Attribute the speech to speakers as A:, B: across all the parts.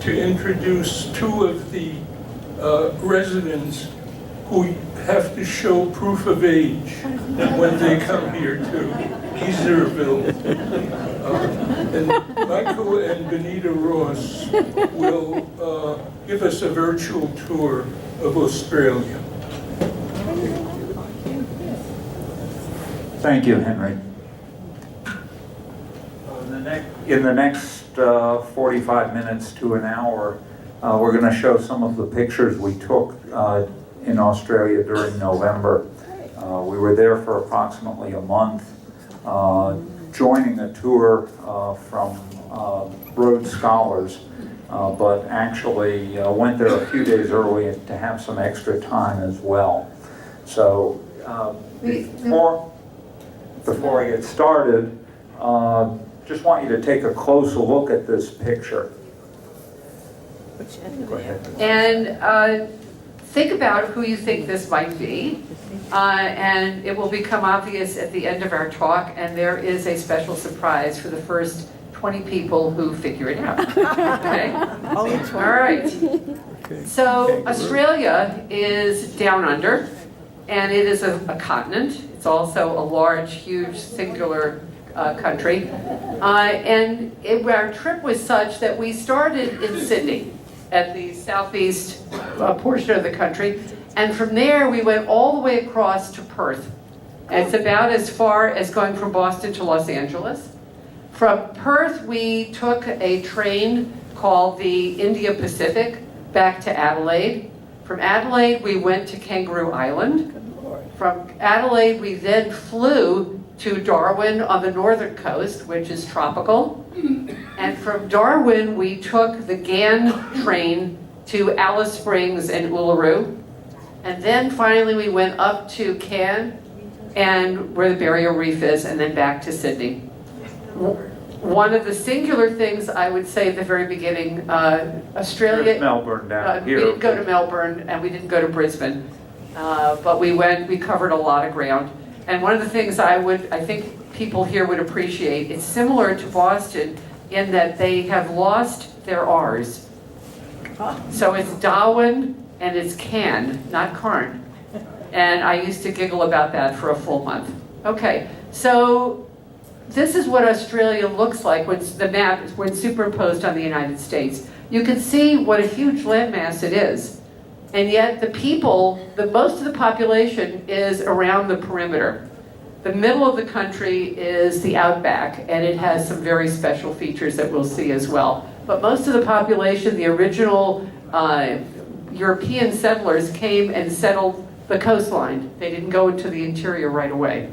A: to introduce two of the residents who have to show proof of age when they come here to Easterville. And Michael and Benita Ross will give us a virtual tour of Australia.
B: Thank you, Henry. In the next 45 minutes to an hour, we're going to show some of the pictures we took in Australia during November. We were there for approximately a month, joining a tour from Rhodes Scholars, but actually went there a few days early to have some extra time as well. So before I get started, just want you to take a closer look at this picture. Go ahead.
C: And think about who you think this might be. And it will become obvious at the end of our talk, and there is a special surprise for the first 20 people who figure it out. Okay? All right. So Australia is down under, and it is a continent. It's also a large, huge, singular country. And our trip was such that we started in Sydney at the southeast portion of the country. And from there, we went all the way across to Perth. And it's about as far as going from Boston to Los Angeles. From Perth, we took a train called the India Pacific back to Adelaide. From Adelaide, we went to Kangaroo Island. From Adelaide, we then flew to Darwin on the northern coast, which is tropical. And from Darwin, we took the Ghan train to Alice Springs and Uluru. And then finally, we went up to Cairns, and where the Barrier Reef is, and then back to Sydney. One of the singular things I would say at the very beginning, Australia...
B: There's Melbourne down here.
C: We didn't go to Melbourne, and we didn't go to Brisbane. But we covered a lot of ground. And one of the things I think people here would appreciate, it's similar to Boston in that they have lost their R's. So it's Darwin and it's Cairn, not Cairn. And I used to giggle about that for a full month. Okay, so this is what Australia looks like when the map is superimposed on the United States. You can see what a huge landmass it is. And yet the people, most of the population is around the perimeter. The middle of the country is the outback, and it has some very special features that we'll see as well. But most of the population, the original European settlers came and settled the coastline. They didn't go into the interior right away.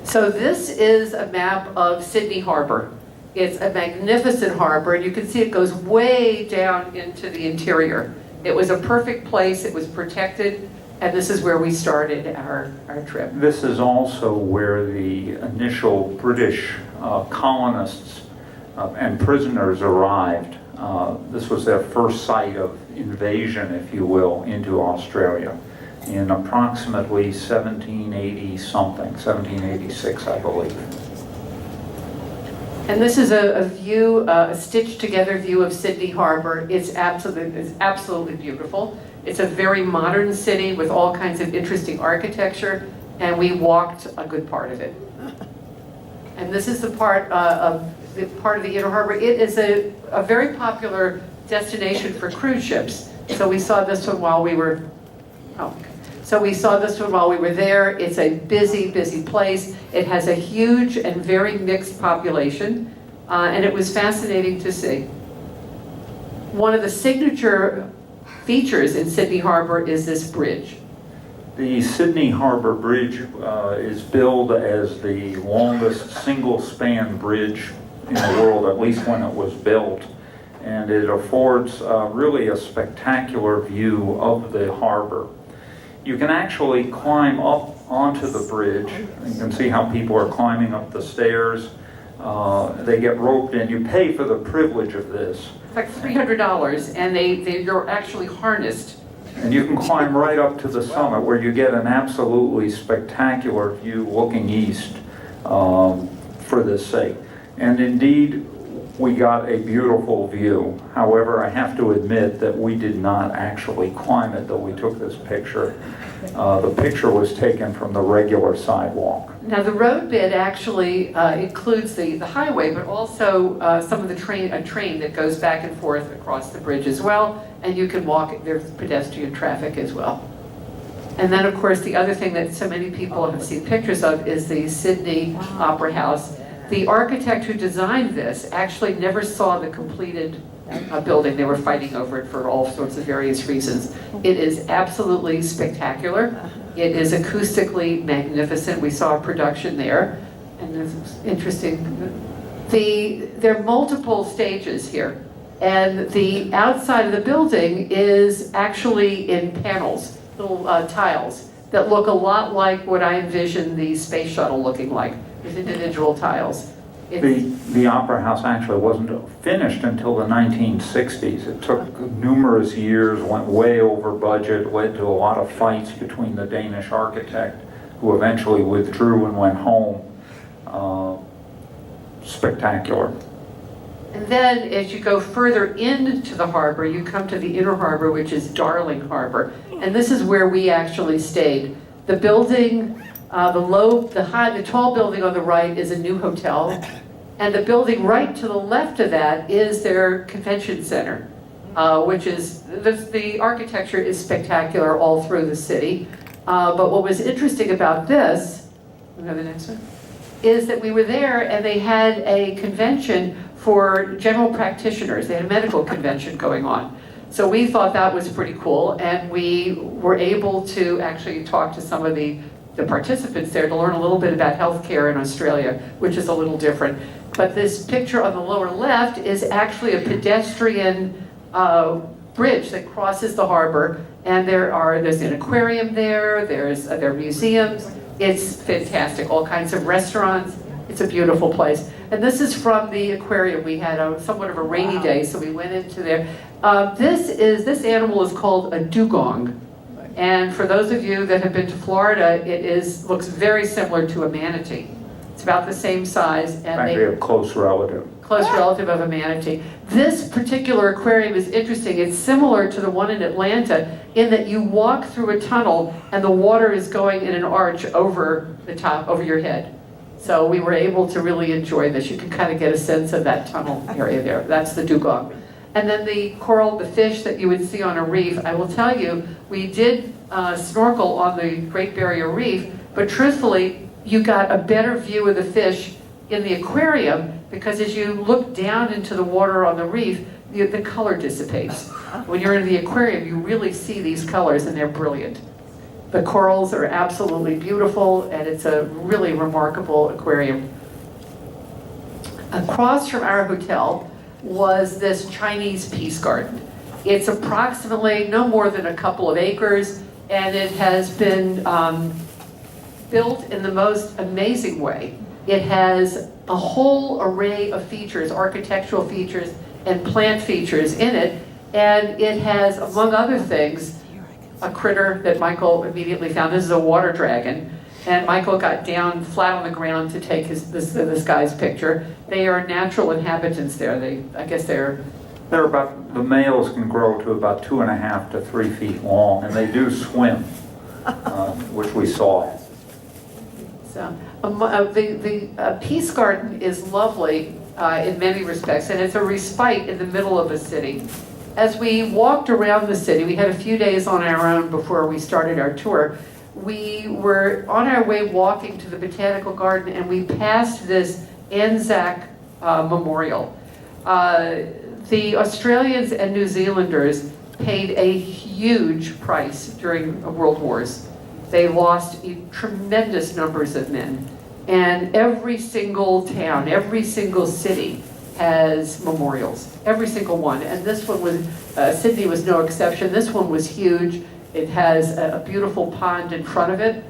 C: So this is a map of Sydney Harbor. It's a magnificent harbor, and you can see it goes way down into the interior. It was a perfect place, it was protected, and this is where we started our trip.
B: This is also where the initial British colonists and prisoners arrived. This was their first site of invasion, if you will, into Australia in approximately 1780-something, 1786, I believe.
C: And this is a view, a stitched together view of Sydney Harbor. It's absolutely beautiful. It's a very modern city with all kinds of interesting architecture, and we walked a good part of it. And this is the part of the inner harbor. It is a very popular destination for cruise ships. So we saw this one while we were, there. It's a busy, busy place. It has a huge and very mixed population, and it was fascinating to see. One of the signature features in Sydney Harbor is this bridge.
B: The Sydney Harbor Bridge is billed as the longest single-span bridge in the world, at least when it was built. And it affords really a spectacular view of the harbor. You can actually climb up onto the bridge. You can see how people are climbing up the stairs. They get roped in. You pay for the privilege of this.
C: It's like $300, and you're actually harnessed.
B: And you can climb right up to the summit where you get an absolutely spectacular view looking east for this sake. And indeed, we got a beautiful view. However, I have to admit that we did not actually climb it, though we took this picture. The picture was taken from the regular sidewalk.
C: Now, the road bit actually includes the highway, but also some of the a train that goes back and forth across the bridge as well, and you can walk, there's pedestrian traffic as well. And then, of course, the other thing that so many people have seen pictures of is the Sydney Opera House. The architect who designed this actually never saw the completed building. They were fighting over it for all sorts of various reasons. It is absolutely spectacular. It is acoustically magnificent. We saw a production there, and it's interesting. There are multiple stages here, and the outside of the building is actually in panels, little tiles that look a lot like what I envision the space shuttle looking like, with individual tiles.
B: The Opera House actually wasn't finished until the 1960s. It took numerous years, went way over budget, led to a lot of fights between the Danish architect, who eventually withdrew and went home. Spectacular.
C: And then as you go further into the harbor, you come to the inner harbor, which is Darling Harbor. And this is where we actually stayed. The building, the tall building on the right is a new hotel. And the building right to the left of that is their convention center, which is, the architecture is spectacular all through the city. But what was interesting about this, we have the next one, is that we were there and they had a convention for general practitioners. They had a medical convention going on. So we thought that was pretty cool, and we were able to actually talk to some of the participants there to learn a little bit about healthcare in Australia, which is a little different. But this picture on the lower left is actually a pedestrian bridge that crosses the harbor, and there's an aquarium there, there are museums. It's fantastic, all kinds of restaurants. It's a beautiful place. And this is from the aquarium. We had somewhat of a rainy day, so we went into there. This animal is called a dugong. And for those of you that have been to Florida, looks very similar to a manatee. It's about the same size. And
B: Actually a close relative.
C: Close relative of a manatee. This particular aquarium is interesting. It's similar to the one in Atlanta in that you walk through a tunnel and the water is going in an arch over the top, over your head. So we were able to really enjoy this. You can kind of get a sense of that tunnel area there. That's the dugong. And then the coral, the fish that you would see on a reef, I will tell you, we did snorkel on the Great Barrier Reef, but truthfully, you got a better view of the fish in the aquarium because as you look down into the water on the reef, the color dissipates. When you're in the aquarium, you really see these colors and they're brilliant. The corals are absolutely beautiful and it's a really remarkable aquarium. Across from our hotel was this Chinese peace garden. It's approximately no more than a couple of acres, and it has been built in the most amazing way. It has a whole array of features, architectural features and plant features in it, and it has, among other things, a critter that Michael immediately found. This is a water dragon, and Michael got down flat on the ground to take this guy's picture. They are natural inhabitants there. I guess they're
B: The males can grow to about 2.5 to 3 feet long, and they do swim, which we saw.
C: So the Peace Garden is lovely in many respects, and it's a respite in the middle of a city. As we walked around the city, we had a few days on our own before we started our tour. We were on our way walking to the Botanical Garden, and we passed this Anzac Memorial. The Australians and New Zealanders paid a huge price during World Wars. They lost tremendous numbers of men. And every single town, every single city has memorials, every single one. And this one was, Sydney was no exception. This one was huge. It has a beautiful pond in front of it.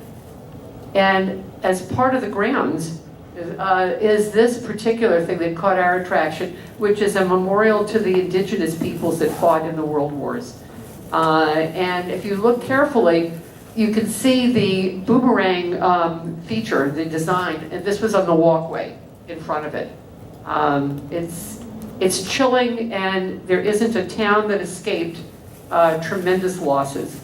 C: And as part of the grounds is this particular thing that caught our attraction, which is a memorial to the indigenous peoples that fought in the World Wars. And if you look carefully, you can see the boomerang feature, the design, and this was on the walkway in front of it. It's It's chilling, and there isn't a town that escaped tremendous losses.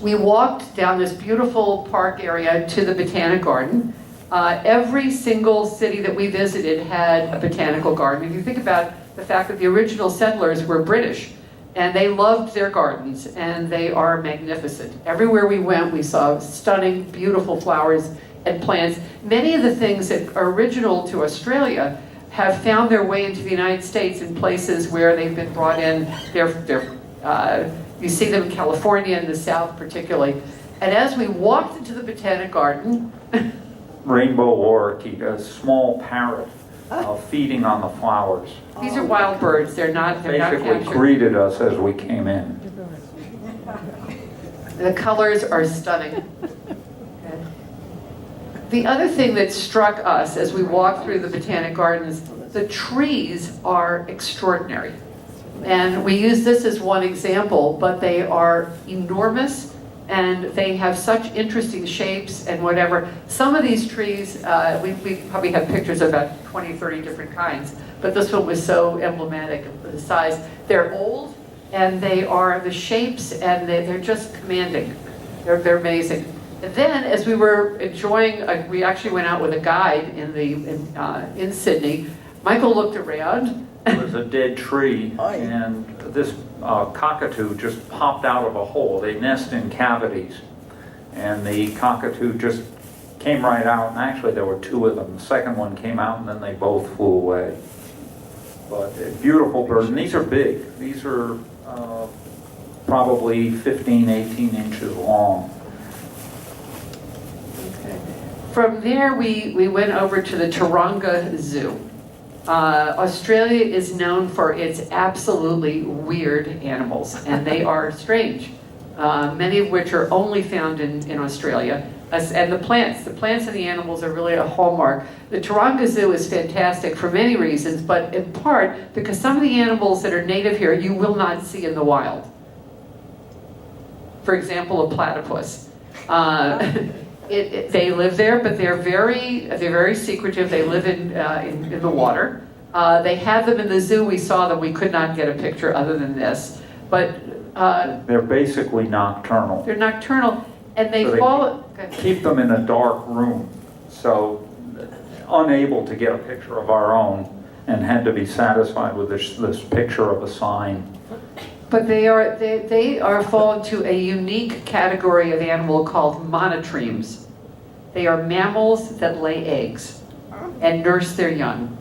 C: We walked down this beautiful park area to the Botanic Garden. Every single city that we visited had a botanical garden. If you think about the fact that the original settlers were British, and they loved their gardens, and they are magnificent. Everywhere we went, we saw stunning, beautiful flowers and plants. Many of the things that are original to Australia have found their way into the United States in places where they've been brought in. You see them in California and the South particularly. And as we walked into the Botanic Garden,
B: Rainbow lorikeet, a small parrot, feeding on the flowers.
C: these are wild birds. They're not
B: Basically
C: captured.
B: greeted us as we came in.
C: The colors are stunning. The other thing that struck us as we walked through the Botanic Gardens, the trees are extraordinary. And we use this as one example, but they are enormous and they have such interesting shapes and whatever. Some of these trees, we probably have pictures of about 20, 30 different kinds, but this one was so emblematic of the size. They're old, and they are the shapes, and they're just commanding. They're amazing. And then, as we were enjoying, we actually went out with a guide in Sydney. Michael looked around.
B: There was a dead tree, and this cockatoo just popped out of a hole. They nest in cavities, and the cockatoo just came right out, and actually there were two of them. The second one came out, and then they both flew away. But a beautiful bird, and these are big. These are probably 15, 18 inches long.
C: Okay. From there, we went over to the Taronga Zoo. Australia is known for its absolutely weird animals, and they are strange, many of which are only found in Australia. And the plants and the animals are really a hallmark. The Taronga Zoo is fantastic for many reasons, but in part because some of the animals that are native here you will not see in the wild. For example, a platypus. They live there, but they're very secretive. They live in the water. They have them in the zoo. We saw them. We could not get a picture other than this. But
B: They're basically nocturnal.
C: they're nocturnal, and they
B: So they
C: follow.
B: Keep them in a dark room, so unable to get a picture of our own, and had to be satisfied with this picture of a sign.
C: But they fall into a unique category of animal called monotremes. They are mammals that lay eggs and nurse their young,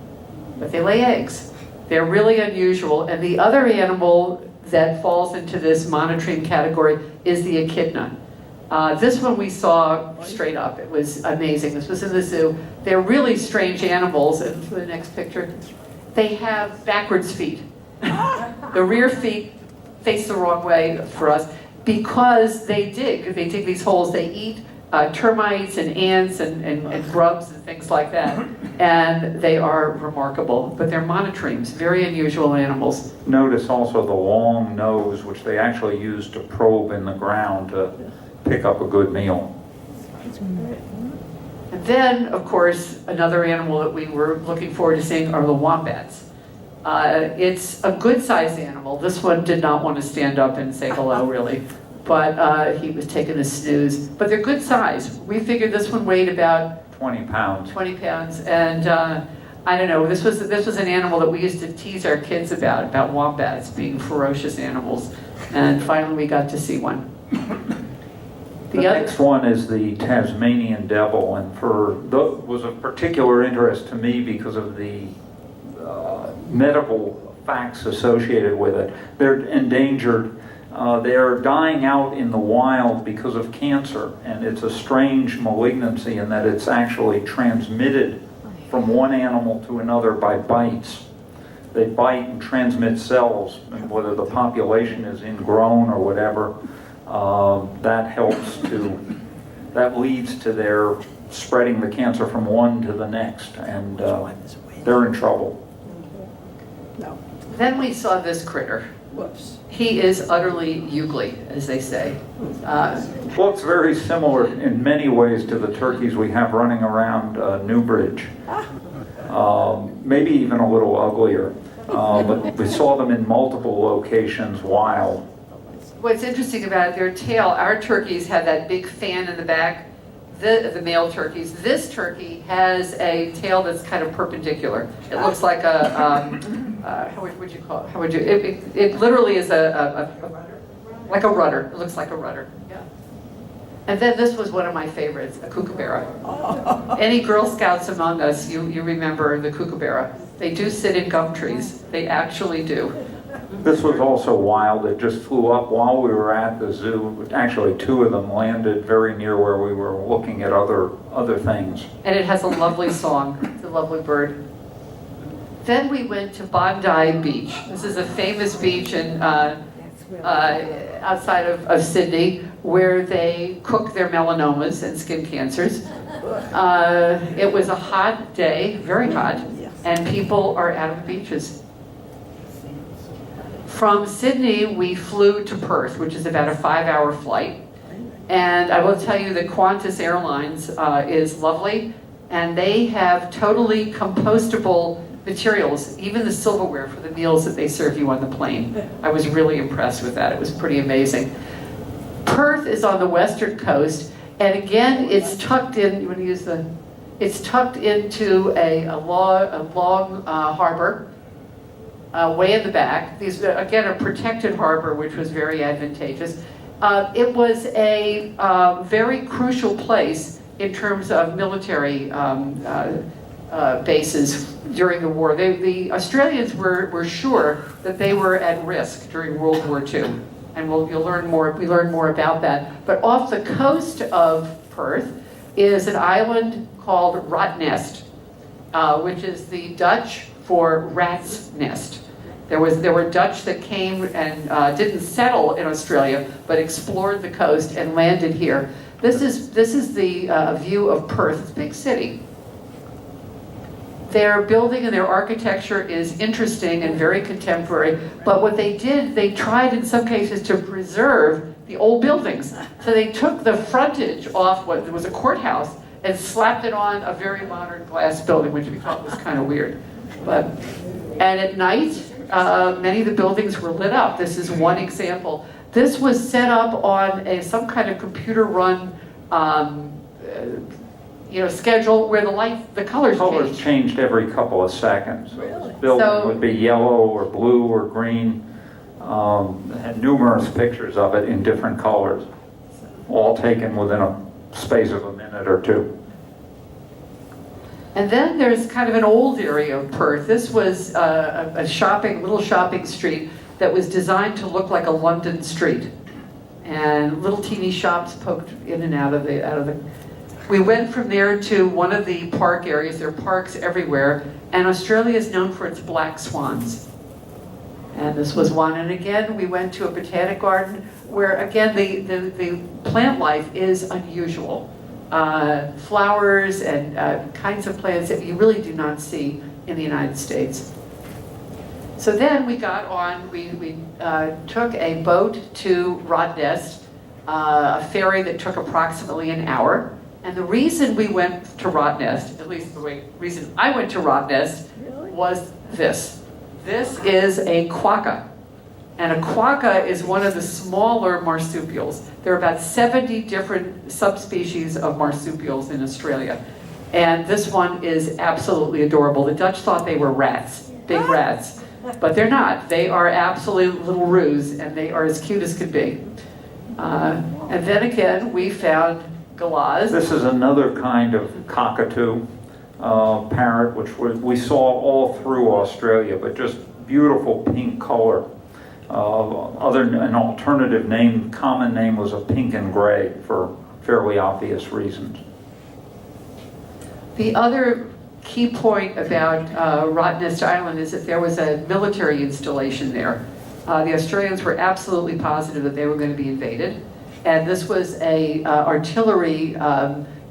C: but they lay eggs. They're really unusual. And the other animal that falls into this monotreme category is the echidna. This one we saw straight up. It was amazing. This was in the zoo. They're really strange animals. And for the next picture, they have backwards feet. The rear feet face the wrong way for us because they dig these holes. They eat termites and ants and grubs and things like that, and they are remarkable. But they're monotremes, very unusual animals.
B: Notice also the long nose, which they actually use to probe in the ground to pick up a good meal.
C: And then, of course, another animal that we were looking forward to seeing are the wombats. It's a good-sized animal. This one did not want to stand up and say hello, really. But he was taking a snooze. But they're good size. We figured this one weighed about
B: 20 pounds.
C: 20 pounds. And I don't know, this was an animal that we used to tease our kids about wombats being ferocious animals. And finally we got to see one.
B: The next one is the Tasmanian devil, and was of particular interest to me because of the medical facts associated with it. They're endangered. They're dying out in the wild because of cancer, and it's a strange malignancy in that it's actually transmitted from one animal to another by bites. They bite and transmit cells, and whether the population is ingrown or whatever, that leads to their spreading the cancer from one to the next, and they're in trouble.
C: Then we saw this critter.
D: Whoops.
C: He is utterly ugly, as they say.
B: Looks very similar in many ways to the turkeys we have running around Newbridge. maybe even a little uglier. But we saw them in multiple locations wild.
C: What's interesting about their tail, our turkeys have that big fan in the back, the male turkeys. This turkey has a tail that's kind of perpendicular. It looks like a, how would you call it? How would you, it literally is like a rudder. It looks like a rudder. Yeah. And then this was one of my favorites, a kookaburra. Any Girl Scouts among us, you remember the kookaburra. They do sit in gum trees. They actually do.
B: This was also wild. It just flew up while we were at the zoo. Actually, 2 of them landed very near where we were looking at other things.
C: And it has a lovely song. It's a lovely bird. Then we went to Bondi Beach. This is a famous beach in, outside of Sydney, where they cook their melanomas and skin cancers. It was a hot day, very hot, and people are out of the beaches. From Sydney, we flew to Perth, which is about a 5-hour flight. And I will tell you that Qantas Airlines is lovely, and they have totally compostable materials, even the silverware for the meals that they serve you on the plane. I was really impressed with that. It was pretty amazing. Perth is on the western coast, and again, it's tucked in, you want to use the, it's tucked into a long harbor. Way in the back. These, again, a protected harbor, which was very advantageous. It was a very crucial place in terms of military bases during the war. The Australians were sure that they were at risk during World War II, and you'll learn more. We learned more about that. But off the coast of Perth is an island called Rottnest, which is the Dutch for rat's nest. There were Dutch that came and didn't settle in Australia, but explored the coast and landed here. This is the view of Perth. It's a big city. Their building and their architecture is interesting and very contemporary, but what they did, they tried in some cases to preserve the old buildings. So they took the frontage off what was a courthouse and slapped it on a very modern glass building, which we thought was kind of weird. And at night, many of the buildings were lit up. This is one example. This was set up on some kind of computer-run schedule where the colors
B: changed every couple of seconds.
D: Really?
B: Building would be yellow or blue or green. Had numerous pictures of it in different colors, all taken within a space of a minute or 2.
C: And then there's kind of an old area of Perth. This was a little shopping street that was designed to look like a London street, and little teeny shops poked in and out of the. We went from there to one of the park areas. There are parks everywhere, and Australia is known for its black swans. And this was one. And again, we went to a botanic garden where, again, the plant life is unusual. Flowers and kinds of plants that you really do not see in the United States. So then we got on, we took a boat to Rottnest, a ferry that took approximately an hour. And the reason we went to Rottnest, at least the reason I went to Rottnest, was this. This is a quokka. And a quokka is one of the smaller marsupials. There are about 70 different subspecies of marsupials in Australia. And this one is absolutely adorable. The Dutch thought they were rats, big rats. But they're not. They are absolute little roos, and they are as cute as could be. And then again, we found galahs.
B: This is another kind of cockatoo parrot, which we saw all through Australia, but just beautiful pink color. An alternative name, common name was a pink and gray for fairly obvious reasons.
C: The other key point about Rottnest Island is that there was a military installation there. The Australians were absolutely positive that they were going to be invaded, and this was a artillery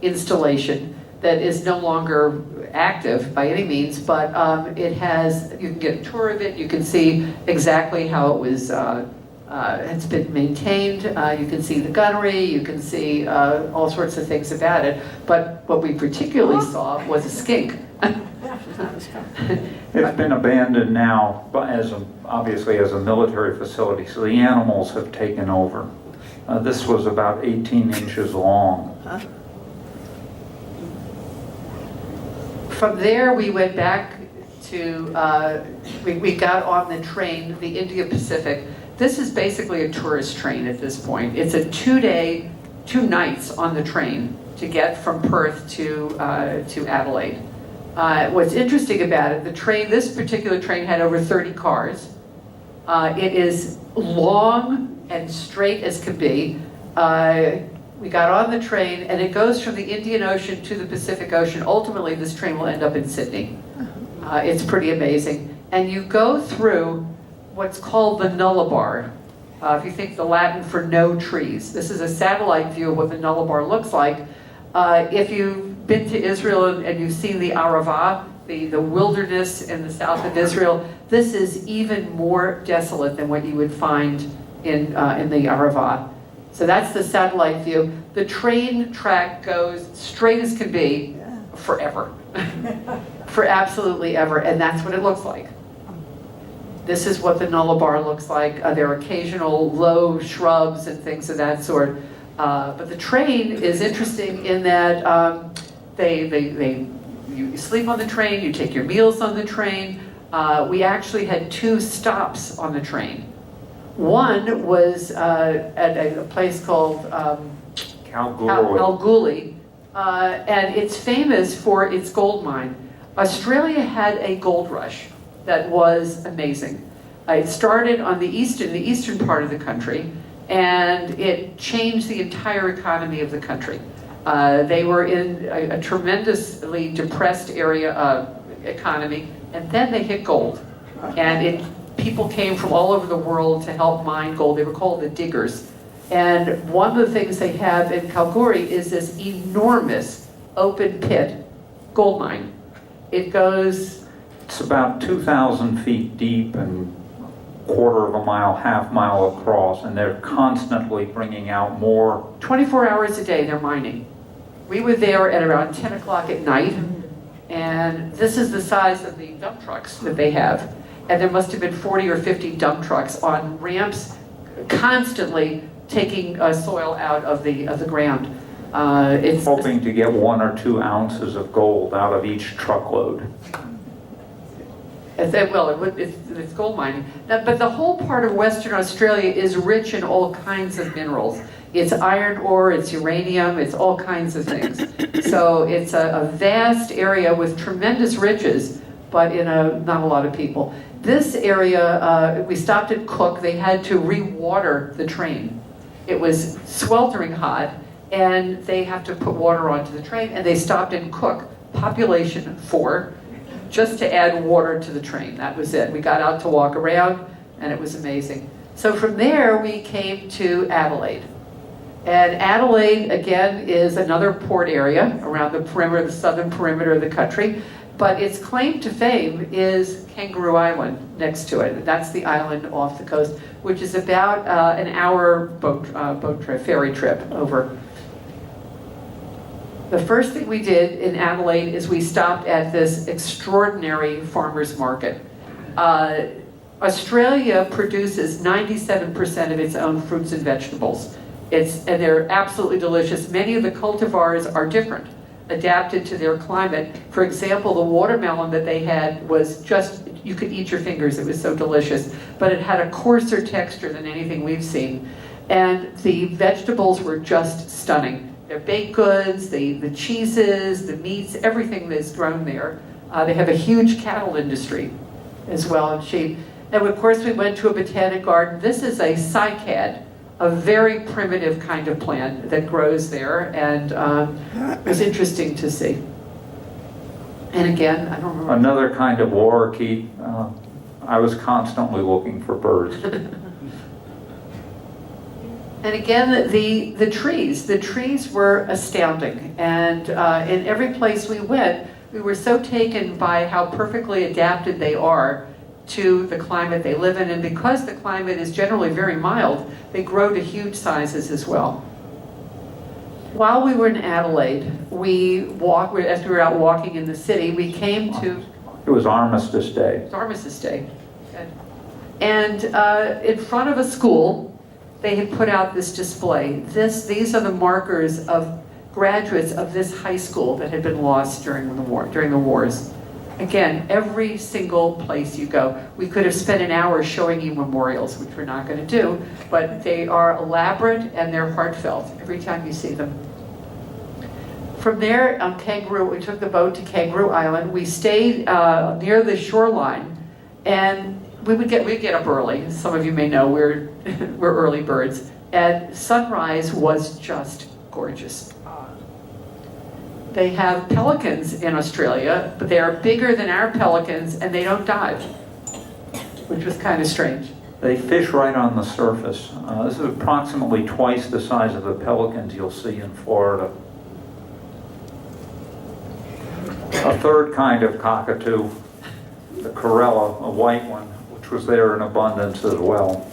C: installation that is no longer active by any means, but it has, you can get a tour of it, you can see exactly how it was, it's been maintained, you can see the gunnery, you can see all sorts of things about it, but what we particularly saw was a skink.
B: It's been abandoned now, but obviously as a military facility, so the animals have taken over. This was about 18 inches long.
C: From there, we went back to, we got on the train, the India Pacific. This is basically a tourist train at this point. It's a 2-day, 2 nights on the train to get from Perth to Adelaide. What's interesting about it, this particular train had over 30 cars. It is long and straight as can be. We got on the train and it goes from the Indian Ocean to the Pacific Ocean. Ultimately, this train will end up in Sydney. It's pretty amazing. And you go through what's called the Nullarbor. If you think the Latin for no trees. This is a satellite view of what the Nullarbor looks like. If you've been to Israel and you've seen the Arava, the wilderness in the south of Israel, this is even more desolate than what you would find in the Arava. So that's the satellite view. The train track goes straight as can be forever. For absolutely ever, and that's what it looks like. This is what the Nullarbor looks like. There are occasional low shrubs and things of that sort. But the train is interesting in that you sleep on the train, you take your meals on the train. We actually had 2 stops on the train. One was at a place called Kalgoorlie, and it's famous for its gold mine. Australia had a gold rush that was amazing. It started on the eastern part of the country, and it changed the entire economy of the country. They were in a tremendously depressed economy, and then they hit gold. And people came from all over the world to help mine gold. They were called the diggers. And one of the things they have in Kalgoorlie is this enormous open pit gold mine.
B: It's about 2,000 feet deep and quarter of a mile, half mile across, and they're constantly bringing out more.
C: 24 hours a day they're mining. We were there at around 10 o'clock at night, and this is the size of the dump trucks that they have. And there must have been 40 or 50 dump trucks on ramps constantly taking soil out of the ground.
B: Hoping to get 1 or 2 ounces of gold out of each truckload.
C: It's gold mining. But the whole part of Western Australia is rich in all kinds of minerals. It's iron ore, it's uranium, it's all kinds of things. So it's a vast area with tremendous riches, but not a lot of people. This area, we stopped at Cook. They had to re-water the train. It was sweltering hot, and they have to put water onto the train, and they stopped in Cook, population 4, just to add water to the train. That was it. We got out to walk around, and it was amazing. So from there, we came to Adelaide. And Adelaide, again, is another port area around the perimeter, the southern perimeter of the country. But its claim to fame is Kangaroo Island next to it. That's the island off the coast, which is about an hour ferry trip over. The first thing we did in Adelaide is we stopped at this extraordinary farmer's market. Australia produces 97% of its own fruits and vegetables. And they're absolutely delicious. Many of the cultivars are different, adapted to their climate. For example, the watermelon that they had was just, you could eat your fingers, it was so delicious. But it had a coarser texture than anything we've seen. And the vegetables were just stunning. Their baked goods, the cheeses, the meats, everything that's grown there. They have a huge cattle industry as well, and sheep. And of course we went to a botanic garden. This is a cycad, a very primitive kind of plant that grows there, and it was interesting to see. And again, I don't remember.
B: Another kind of lorikeet. I was constantly looking for birds.
C: And again, the trees were astounding. And in every place we went, we were so taken by how perfectly adapted they are to the climate they live in. And because the climate is generally very mild, they grow to huge sizes as well. While we were in Adelaide, as we were out walking in the city, we came to
B: It was Armistice Day.
C: Armistice Day. And in front of a school, they had put out this display. These are the markers of graduates of this high school that had been lost during the wars. Again, every single place you go. We could have spent an hour showing you memorials, which we're not going to do, but they are elaborate and they're heartfelt every time you see them. From there, on Kangaroo, we took the boat to Kangaroo Island. We stayed near the shoreline, and we'd get up early. Some of you may know we're early birds. And sunrise was just gorgeous. They have pelicans in Australia, but they are bigger than our pelicans, and they don't dive, which was kind of strange.
B: They fish right on the surface. This is approximately twice the size of the pelicans you'll see in Florida. A third kind of cockatoo, the Corella, a white one, which was there in abundance as well.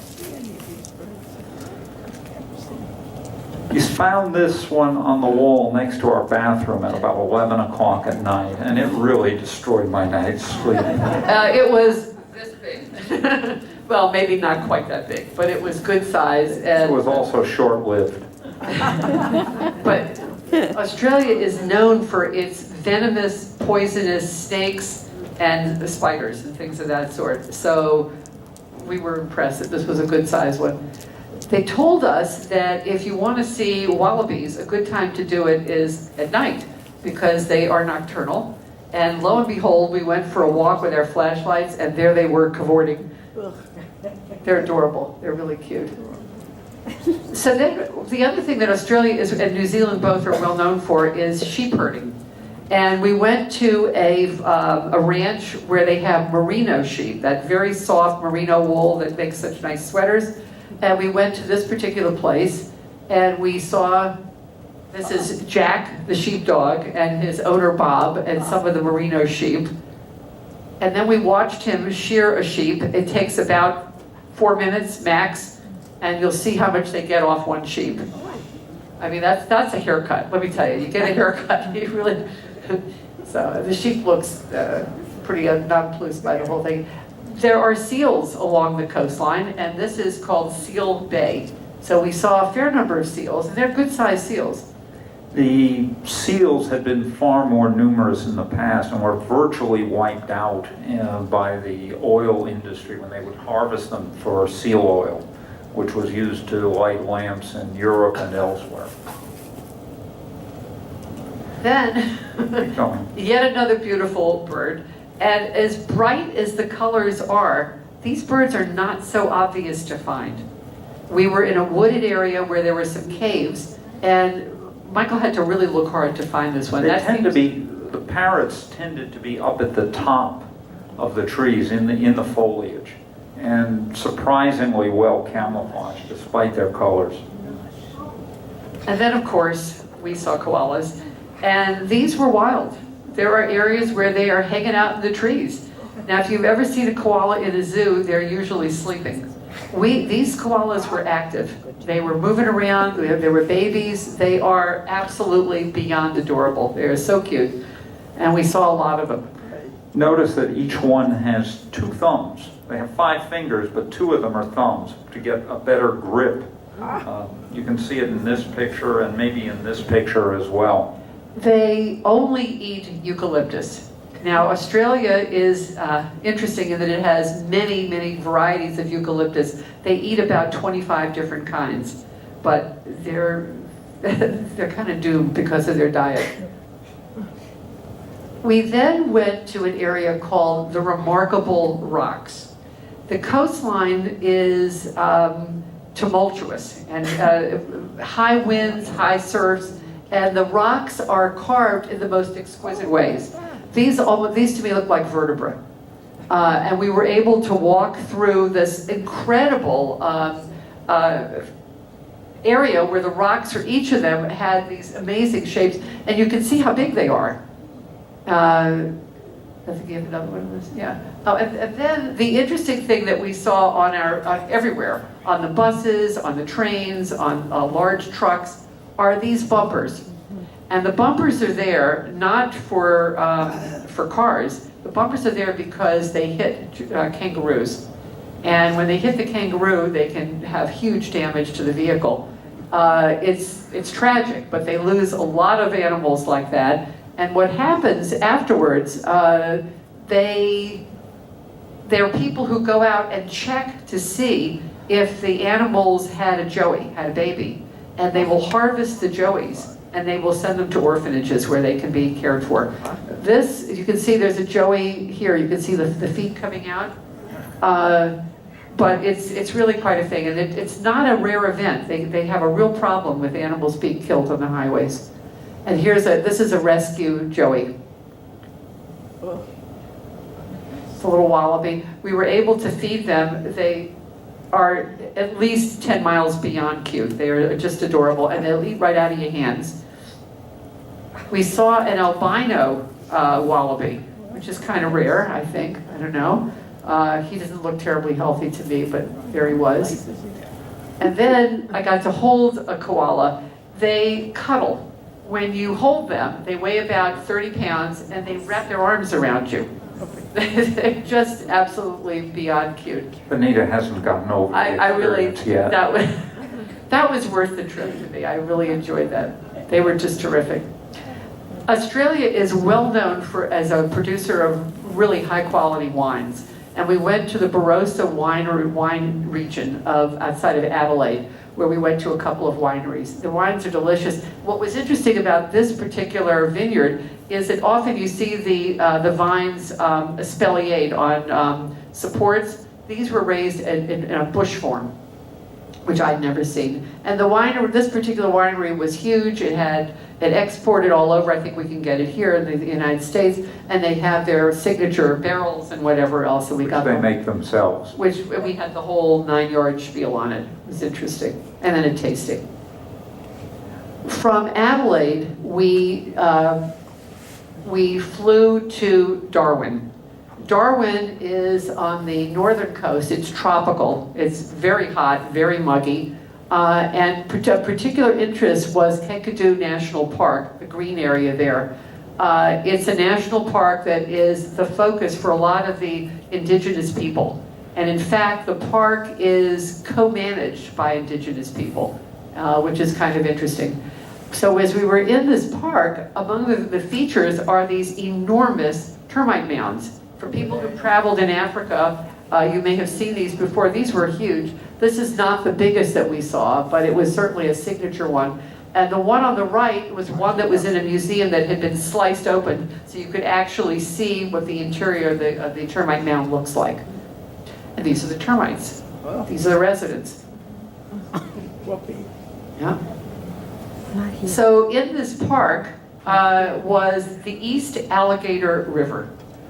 B: You found this one on the wall next to our bathroom at about 11 o'clock at night, and it really destroyed my night's sleep.
C: It was this big. Well, maybe not quite that big, but it was good size. And
B: It was also short-lived.
C: But Australia is known for its venomous, poisonous snakes and spiders and things of that sort. So we were impressed that this was a good size one. They told us that if you want to see wallabies, a good time to do it is at night because they are nocturnal. And lo and behold, we went for a walk with our flashlights and there they were cavorting. They're adorable. They're really cute. So then, the other thing that Australia and New Zealand both are well known for is sheep herding. And we went to a ranch where they have merino sheep, that very soft merino wool that makes such nice sweaters. And we went to this particular place and we saw, this is Jack, the sheepdog, and his owner Bob, and some of the merino sheep. And then we watched him shear a sheep. It takes about 4 minutes max, and you'll see how much they get off one sheep. I mean, that's a haircut, let me tell you. You get a haircut, you really... So the sheep looks pretty nonplussed by the whole thing. There are seals along the coastline, and this is called Seal Bay. So we saw a fair number of seals, and they're good-sized seals.
B: The seals had been far more numerous in the past and were virtually wiped out by the oil industry when they would harvest them for seal oil, which was used to light lamps in Europe and elsewhere.
C: Then,
B: Keep going.
C: yet another beautiful bird. And as bright as the colors are, these birds are not so obvious to find. We were in a wooded area where there were some caves, and Michael had to really look hard to find this one.
B: The parrots tended to be up at the top of the trees in the foliage, and surprisingly well camouflaged despite their colors.
C: And then, of course, we saw koalas, and these were wild. There are areas where they are hanging out in the trees. Now, if you've ever seen a koala in a zoo, they're usually sleeping. These koalas were active. They were moving around, they were babies. They are absolutely beyond adorable. They are so cute. And we saw a lot of them.
B: Notice that each one has 2 thumbs. They have 5 fingers, but 2 of them are thumbs to get a better grip. You can see it in this picture and maybe in this picture as well.
C: They only eat eucalyptus. Now, Australia is interesting in that it has many, many varieties of eucalyptus. They eat about 25 different kinds, but they're kind of doomed because of their diet. We then went to an area called the Remarkable Rocks. The coastline is tumultuous, and high winds, high surfs, and the rocks are carved in the most exquisite ways. These to me look like vertebrae. And we were able to walk through this incredible area where the rocks, or each of them, had these amazing shapes, and you can see how big they are. I think you have another one of this. Yeah. Oh, and then the interesting thing that we saw on everywhere, on the buses, on the trains, on large trucks, are these bumpers. And the bumpers are there not for cars. The bumpers are there because they hit kangaroos. And when they hit the kangaroo, they can have huge damage to the vehicle. It's tragic, but they lose a lot of animals like that. And what happens afterwards, there are people who go out and check to see if the animals had a joey, had a baby. And they will harvest the joeys, and they will send them to orphanages where they can be cared for. This, you can see there's a joey here. You can see the feet coming out. But it's really quite a thing, and it's not a rare event. They have a real problem with animals being killed on the highways. And this is a rescue joey. It's a little wallaby. We were able to feed them. They are at least 10 miles beyond cute. They are just adorable, and they'll eat right out of your hands. We saw an albino wallaby, which is kind of rare, I think. I don't know. He doesn't look terribly healthy to me, but there he was. And then I got to hold a koala. They cuddle. When you hold them, they weigh about 30 pounds, and they wrap their arms around you. They're just absolutely beyond cute.
B: Benita hasn't gotten over the
C: I really,
B: experience yet.
C: that was worth the trip to me. I really enjoyed that. They were just terrific. Australia is well known as a producer of really high quality wines. And we went to the Barossa wine region outside of Adelaide, where we went to a couple of wineries. The wines are delicious. What was interesting about this particular vineyard is that often you see the vines espaliered on supports. These were raised in a bush form, which I'd never seen. And this particular winery was huge. It exported all over. I think we can get it here in the United States. And they have their signature barrels and whatever else. And we got
B: they make themselves.
C: Which we had the whole 9-yard spiel on it. It was interesting. And then a tasting. From Adelaide, we flew to Darwin. Darwin is on the northern coast. It's tropical. It's very hot, very muggy. And of particular interest was Kakadu National Park, the green area there. It's a national park that is the focus for a lot of the indigenous people. And in fact, the park is co-managed by indigenous people, which is kind of interesting. So as we were in this park, among the features are these enormous termite mounds. For people who traveled in Africa, you may have seen these before. These were huge. This is not the biggest that we saw, but it was certainly a signature one. And the one on the right was one that was in a museum that had been sliced open, so you could actually see what the interior of the termite mound looks like. And these are the termites. These are the residents. Yeah. So in this park was the East Alligator River.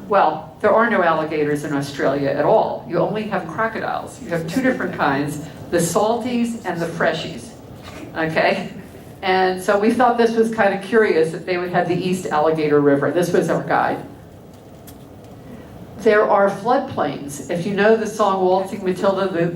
C: Well, there are no alligators in Australia at all. You only have crocodiles. You have two different kinds, the salties and the freshies, okay? And so we thought this was kind of curious that they would have the East Alligator River. This was our guide. There are floodplains. If you know the song Waltzing Matilda, the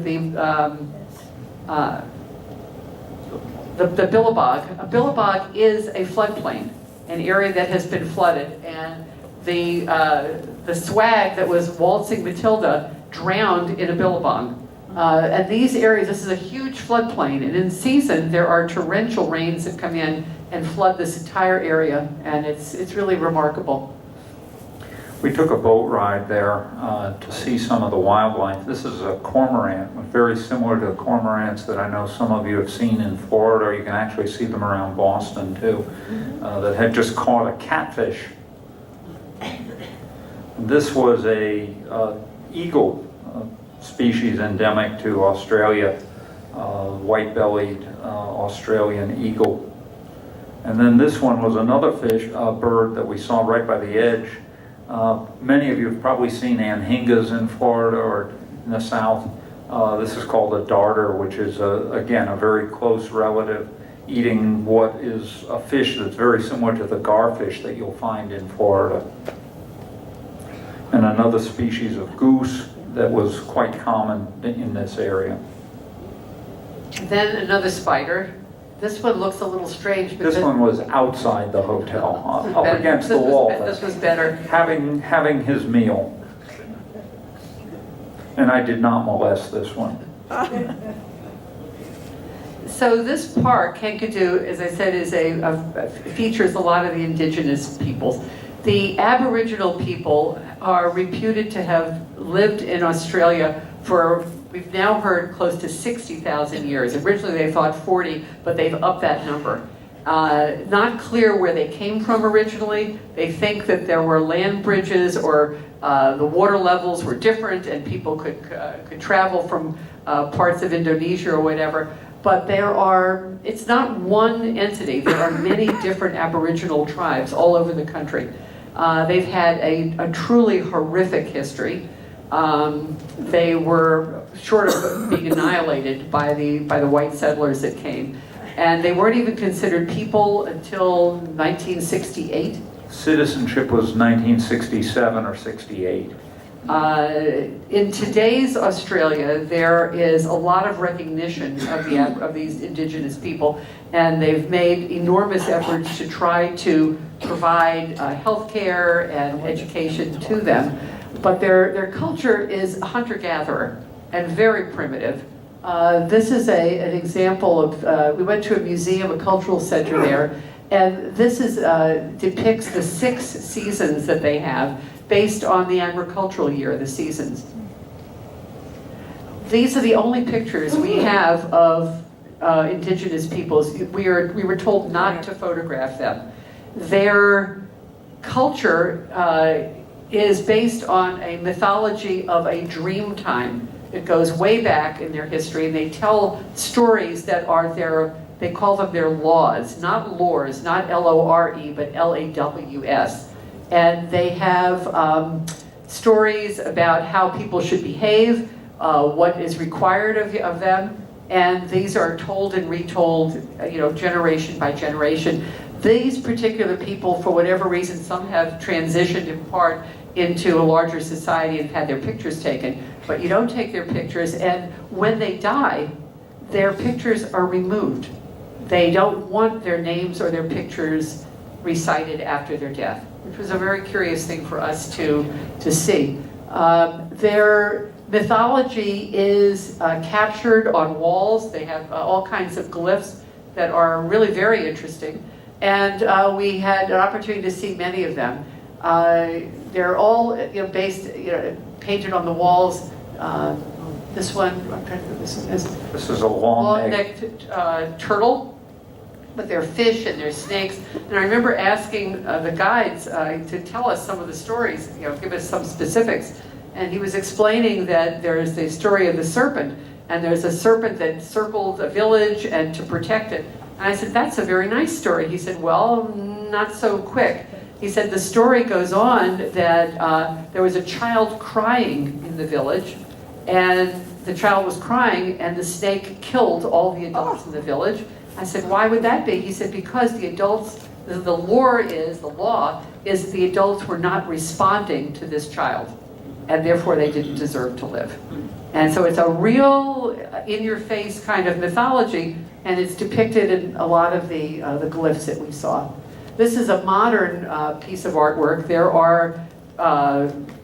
C: Billabong. A Billabong is a floodplain, an area that has been flooded, and the swag that was Waltzing Matilda drowned in a Billabong. And these areas, this is a huge floodplain, and in season there are torrential rains that come in and flood this entire area, and it's really remarkable.
B: We took a boat ride there to see some of the wildlife. This is a cormorant, very similar to cormorants that I know some of you have seen in Florida, or you can actually see them around Boston too, that had just caught a catfish. This was a eagle species endemic to Australia, white-bellied Australian eagle. And then this one was another bird that we saw right by the edge. Many of you have probably seen anhingas in Florida or in the South. This is called a darter, which is, again, a very close relative, eating what is a fish that's very similar to the garfish that you'll find in Florida. And another species of goose that was quite common in this area.
C: Then another spider. This one looks a little strange because...
B: This one was outside the hotel, up
C: better.
B: against
C: This
B: the
C: was
B: wall,
C: This was better.
B: having his meal. And I did not molest this one.
C: So this park, Kankadu, as I said, features a lot of the indigenous peoples. The Aboriginal people are reputed to have lived in Australia for, we've now heard, close to 60,000 years. Originally they thought 40, but they've upped that number. Not clear where they came from originally. They think that there were land bridges or the water levels were different and people could travel from parts of Indonesia or whatever. But it's not one entity. There are many different Aboriginal tribes all over the country. They've had a truly horrific history. They were short of being annihilated by the white settlers that came. And they weren't even considered people until 1968.
B: Citizenship was 1967 or 68.
C: In today's Australia, there is a lot of recognition of these indigenous people, and they've made enormous efforts to try to provide health care and education to them. But their culture is hunter-gatherer and very primitive. This is an example of, we went to a museum, a cultural center there, and this depicts the 6 seasons that they have based on the agricultural year, the seasons. These are the only pictures we have of indigenous peoples. We were told not to photograph them. Their culture is based on a mythology of a dream time. It goes way back in their history, and they tell stories that are they call them their laws, not lores, not L-O-R-E, but L-A-W-S. And they have stories about how people should behave, what is required of them, and these are told and retold, generation by generation. These particular people, for whatever reason, some have transitioned in part into a larger society and had their pictures taken, but you don't take their pictures, and when they die, their pictures are removed. They don't want their names or their pictures recited after their death, which was a very curious thing for us to see. Their mythology is captured on walls. They have all kinds of glyphs that are really very interesting, and we had an opportunity to see many of them. They're all painted on the walls. This one, I'm trying to, this
B: is a long-necked
C: turtle. But they're fish and they're snakes. And I remember asking the guides to tell us some of the stories, give us some specifics. And he was explaining that there's the story of the serpent, and there's a serpent that circled a village and to protect it. And I said, that's a very nice story. He said, well, not so quick. He said the story goes on that there was a child crying in the village, and the child was crying, and the snake killed all the adults in the village. I said, why would that be? He said, because the adults, the law is the adults were not responding to this child, and therefore they didn't deserve to live. And so it's a real in-your-face kind of mythology, and it's depicted in a lot of the glyphs that we saw. This is a modern piece of artwork. There are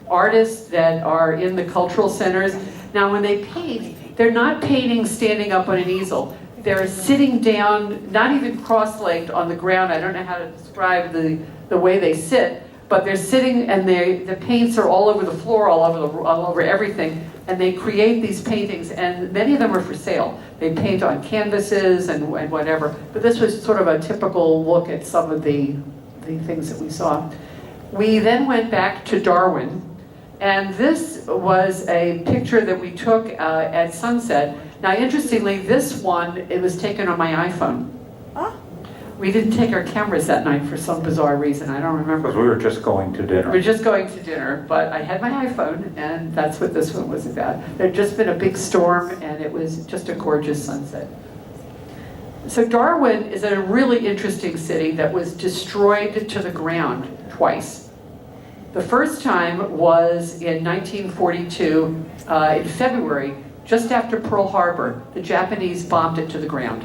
C: artists that are in the cultural centers. Now when they paint, they're not painting standing up on an easel. They're sitting down, not even cross-legged on the ground. I don't know how to describe the way they sit, but they're sitting, and the paints are all over the floor, all over everything, and they create these paintings, and many of them are for sale. They paint on canvases and whatever, but this was sort of a typical look at some of the things that we saw. We then went back to Darwin, and this was a picture that we took at sunset. Now, interestingly, this one, it was taken on my iPhone. We didn't take our cameras that night for some bizarre reason. I don't remember.
B: Because we were just going to dinner.
C: We were just going to dinner, but I had my iPhone, and that's what this one was about. There had just been a big storm, and it was just a gorgeous sunset. So Darwin is a really interesting city that was destroyed to the ground twice. The first time was in 1942, in February, just after Pearl Harbor. The Japanese bombed it to the ground.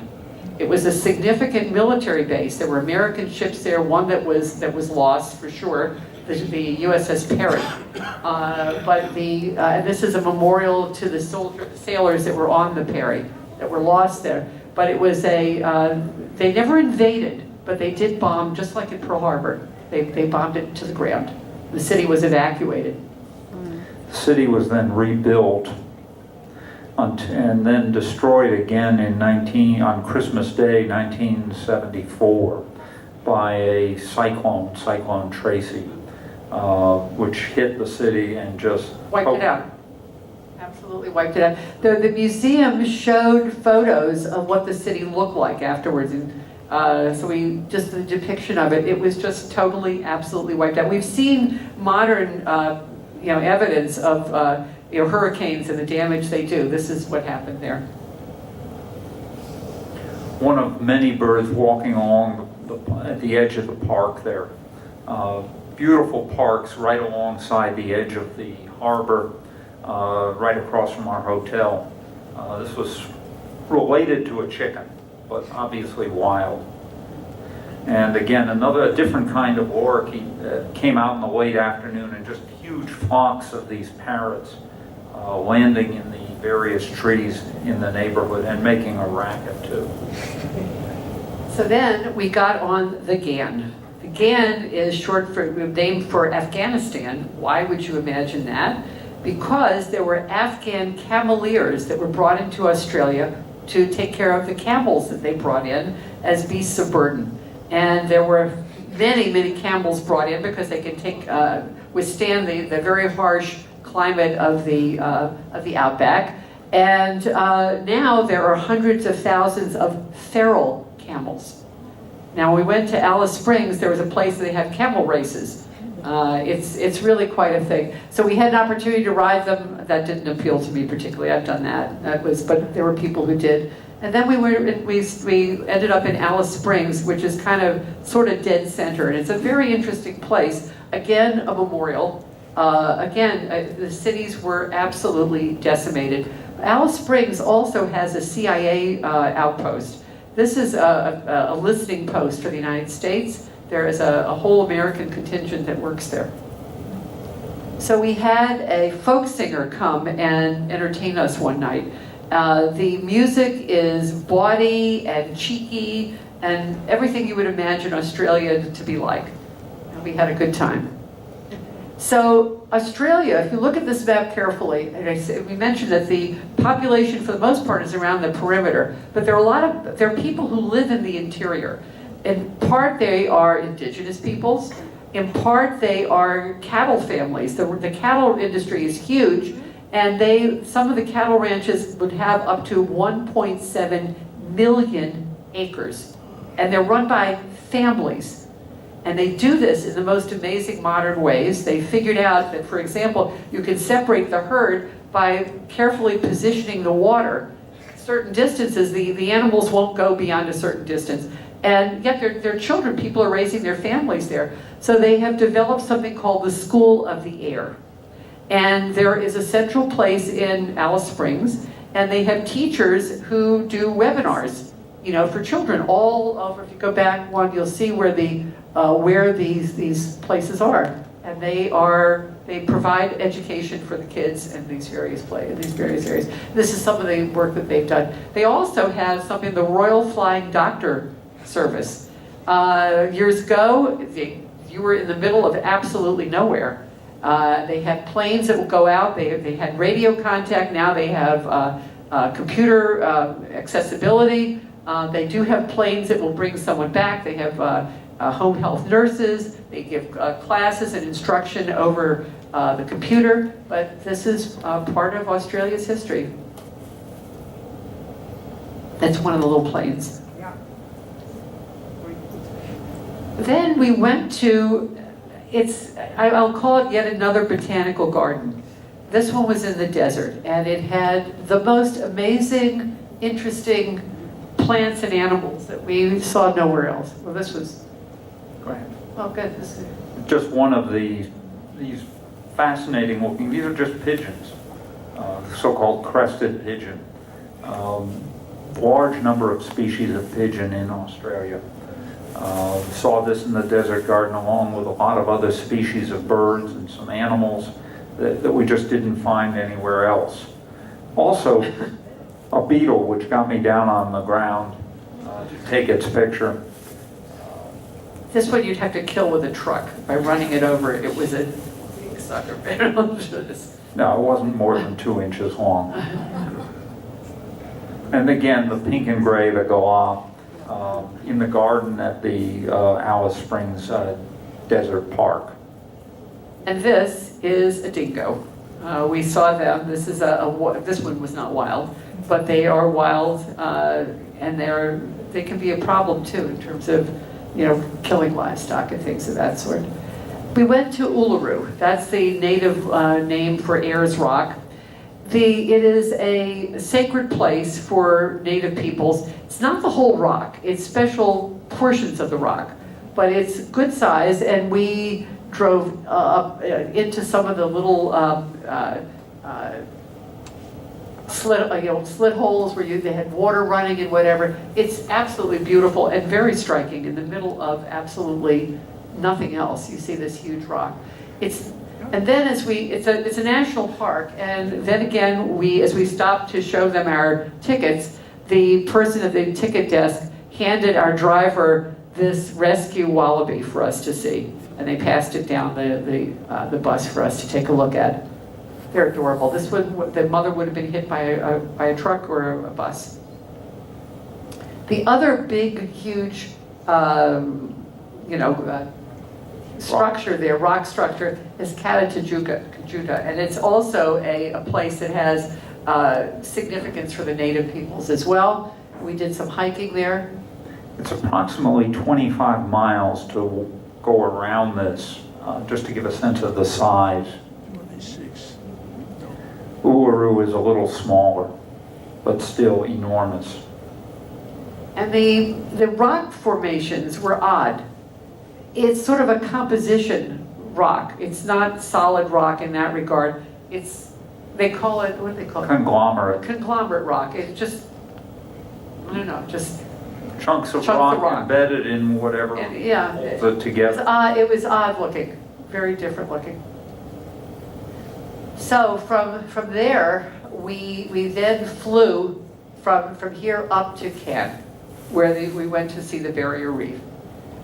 C: It was a significant military base. There were American ships there, one that was lost for sure, the USS Perry. And this is a memorial to the sailors that were on the Perry, that were lost there. But it was they never invaded, but they did bomb, just like at Pearl Harbor. They bombed it to the ground. The city was evacuated.
B: The city was then rebuilt and then destroyed again on Christmas Day, 1974, by a Cyclone Tracy, which hit the city and just
C: Wiped it out. Absolutely wiped it out. The museum showed photos of what the city looked like afterwards, and just the depiction of it, it was just totally, absolutely wiped out. We've seen modern, evidence of hurricanes and the damage they do. This is what happened there.
B: one of many birds walking along at the edge of the park there. Beautiful parks right alongside the edge of the harbor, right across from our hotel. This was related to a chicken, but obviously wild. And again, a different kind of lorikeet came out in the late afternoon, and just huge flocks of these parrots landing in the various trees in the neighborhood and making a racket too.
C: So then we got on the GAN. The GAN is named for Afghanistan. Why would you imagine that? Because there were Afghan cameleers that were brought into Australia to take care of the camels that they brought in as beasts of burden. And there were many, many camels brought in because they can withstand the very harsh climate of the outback. And now there are hundreds of thousands of feral camels. Now, when we went to Alice Springs, there was a place that they had camel races. It's really quite a thing. So we had an opportunity to ride them. That didn't appeal to me particularly. I've done that. But there were people who did. And then we ended up in Alice Springs, which is kind of sort of dead center, and it's a very interesting place. Again, a memorial. The cities were absolutely decimated. Alice Springs also has a CIA outpost. This is a listening post for the United States. There is a whole American contingent that works there. So we had a folk singer come and entertain us one night. The music is bawdy and cheeky and everything you would imagine Australia to be like. And we had a good time. So Australia, if you look at this map carefully, and we mentioned that the population for the most part is around the perimeter, but there are people who live in the interior. In part they are indigenous peoples, in part they are cattle families. The cattle industry is huge, and some of the cattle ranches would have up to 1.7 million acres. And they're run by families. And they do this in the most amazing modern ways. They figured out that, for example, you can separate the herd by carefully positioning the water. Certain distances, the animals won't go beyond a certain distance. And yet they're children, people are raising their families there. So they have developed something called the School of the Air. And there is a central place in Alice Springs, and they have teachers who do webinars, for children all over. If you go back one, you'll see where these places are, and they provide education for the kids in these various areas. This is some of the work that they've done. They also have something, the Royal Flying Doctor Service. Years ago, you were in the middle of absolutely nowhere. They had planes that would go out. They had radio contact. Now they have computer accessibility. They do have planes that will bring someone back. They have home health nurses. They give classes and instruction over the computer. But this is part of Australia's history. That's one of the little planes.
D: Yeah.
C: Then we went to, I'll call it yet another botanical garden. This one was in the desert, and it had the most amazing, interesting plants and animals that we saw nowhere else. Well, this was,
B: Go ahead.
C: oh good.
B: Just one of these fascinating looking, these are just pigeons, so-called crested pigeon. large number of species of pigeon in Australia. Saw this in the desert garden along with a lot of other species of birds and some animals that we just didn't find anywhere else. Also, a beetle which got me down on the ground to take its picture.
C: This one you'd have to kill with a truck by running it over. It was a big sucker.
B: No, it wasn't more than 2 inches long. And again, the pink and gray Agala in the garden at the Alice Springs Desert Park.
C: And this is a dingo. We saw them. This is this one was not wild, but they are wild, and they can be a problem too in terms of, you know, killing livestock and things of that sort. We went to Uluru. That's the native name for Ayers Rock. It is a sacred place for native peoples. It's not the whole rock. It's special portions of the rock, but it's good size, and we drove up into some of the little slit holes where they had water running and whatever. It's absolutely beautiful and very striking in the middle of absolutely nothing else. You see this huge rock. And then it's a national park, and then again, as we stopped to show them our tickets, the person at the ticket desk handed our driver this rescue wallaby for us to see, and they passed it down the bus for us to take a look at. They're adorable. This one, the mother would have been hit by a truck or a bus. The other big, huge, structure there, rock structure, is Katatajuta, and it's also a place that has significance for the native peoples as well. We did some hiking there.
B: It's approximately 25 miles to go around this, just to give a sense of the size. Uluru is a little smaller, but still enormous.
C: And the rock formations were odd. It's sort of a composition rock. It's not solid rock in that regard. They call it, what do they call it?
B: Conglomerate.
C: Conglomerate rock. It's just, I don't know, just
B: Chunks of
C: Chunks of
B: rock
C: rock.
B: embedded in whatever
C: yeah.
B: holds it together.
C: It was odd looking, very different looking. So from there, we then flew from here up to Cairn, where we went to see the Barrier Reef.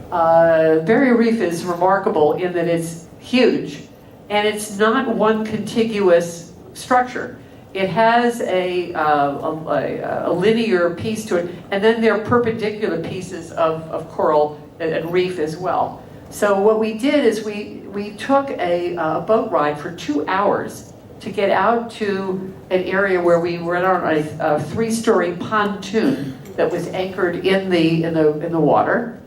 C: Barrier Reef is remarkable in that it's huge, and it's not one contiguous structure. It has a linear piece to it, and then there are perpendicular pieces of coral and reef as well. So what we did is we took a boat ride for 2 hours to get out to an area where we were on a 3-story pontoon that was anchored in the water.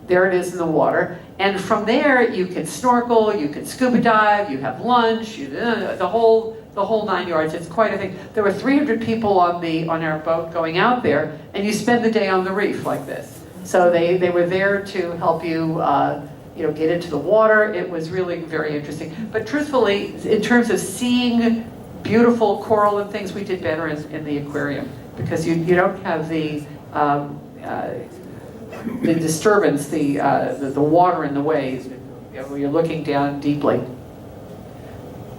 C: There it is in the water. And from there, you can snorkel, you can scuba dive, you have lunch, the whole 9 yards. It's quite a thing. There were 300 people on our boat going out there, and you spend the day on the reef like this. So they were there to help you, get into the water. It was really very interesting. But truthfully, in terms of seeing beautiful coral and things, we did better in the aquarium, because you don't have the disturbance, the water in the way. You're looking down deeply.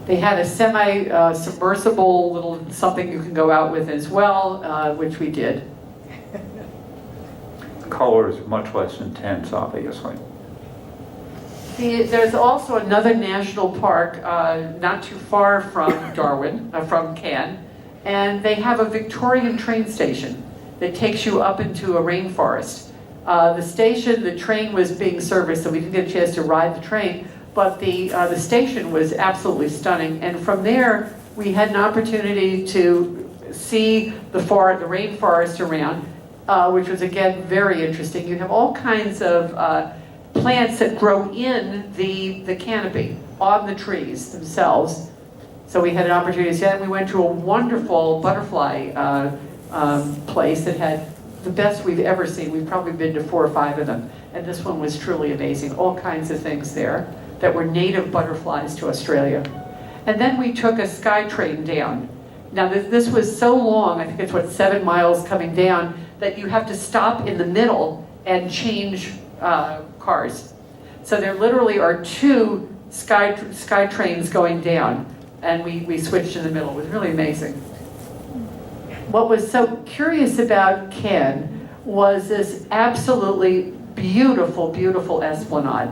C: They had a semi-submersible little something you can go out with as well, which we did.
B: Color is much less intense, obviously.
C: There's also another national park not too far from Darwin, from Cairn, and they have a Victorian train station that takes you up into a rainforest. The train was being serviced, so we didn't get a chance to ride the train, but the station was absolutely stunning. And from there, we had an opportunity to see the rainforest around, which was again very interesting. You have all kinds of plants that grow in the canopy on the trees themselves. So we had an opportunity to see that. And we went to a wonderful butterfly place that had the best we've ever seen. We've probably been to 4 or 5 of them. And this one was truly amazing. All kinds of things there that were native butterflies to Australia. And then we took a sky train down. Now, this was so long, I think it's what, 7 miles coming down, that you have to stop in the middle and change cars. So there literally are 2 sky trains going down, and we switched in the middle. It was really amazing. What was so curious about Cannes was this absolutely beautiful, beautiful esplanade.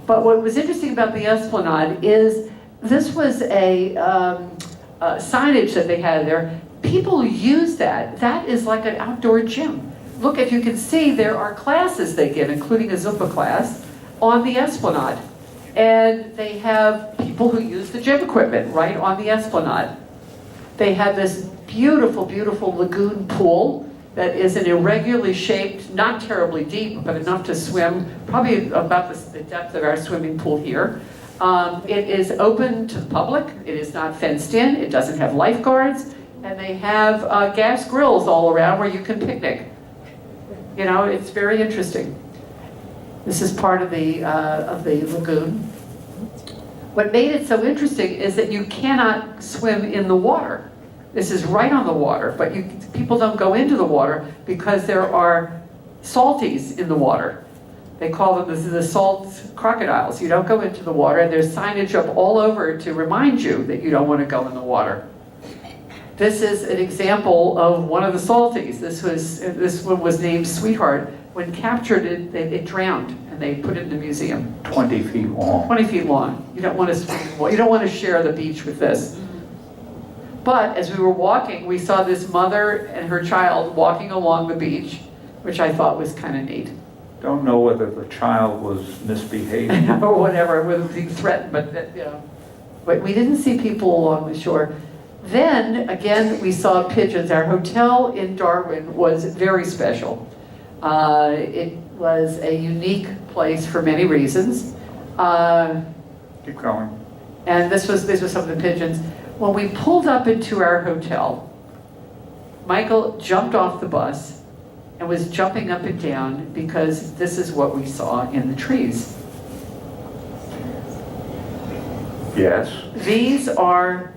C: But what was interesting about the esplanade is this was a signage that they had there. People use that. That is like an outdoor gym. Look, if you can see, there are classes they give, including a Zumba class, on the esplanade. And they have people who use the gym equipment right on the esplanade. They have this beautiful, beautiful lagoon pool that is an irregularly shaped, not terribly deep, but enough to swim, probably about the depth of our swimming pool here. It is open to the public. It is not fenced in. It doesn't have lifeguards. And they have gas grills all around where you can picnic. You know, it's very interesting. This is part of the lagoon. What made it so interesting is that you cannot swim in the water. This is right on the water, but people don't go into the water because there are salties in the water. They call them the salt crocodiles. You don't go into the water, and there's signage up all over to remind you that you don't want to go in the water. This is an example of one of the salties. This one was named Sweetheart. When captured, it drowned, and they put it in a museum.
B: 20 feet long.
C: 20 feet long. You don't want to swim. You don't want to share the beach with this. But as we were walking, we saw this mother and her child walking along the beach, which I thought was kind of neat.
B: Don't know whether the child was misbehaving.
C: Or whatever, with being threatened, but you know. But we didn't see people along the shore. Then, again, we saw pigeons. Our hotel in Darwin was very special. It was a unique place for many reasons.
B: Keep going.
C: And this was some of the pigeons. When we pulled up into our hotel, Michael jumped off the bus and was jumping up and down because this is what we saw in the trees.
B: Yes.
C: These are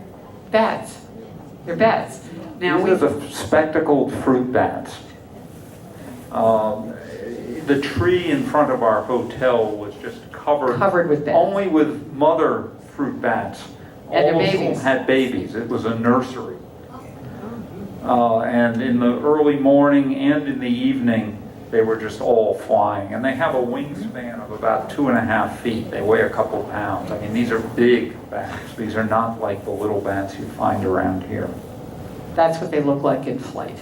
C: bats. They're bats. Now
B: These are the spectacled fruit bats. The tree in front of our hotel was just covered
C: with bats.
B: only with mother fruit bats.
C: And their
B: All of them
C: babies.
B: had babies. It was a nursery. And in the early morning and in the evening, they were just all flying. And they have a wingspan of about 2.5 feet. They weigh a couple pounds. I mean, these are big bats. These are not like the little bats you find around here.
C: That's what they look like in flight.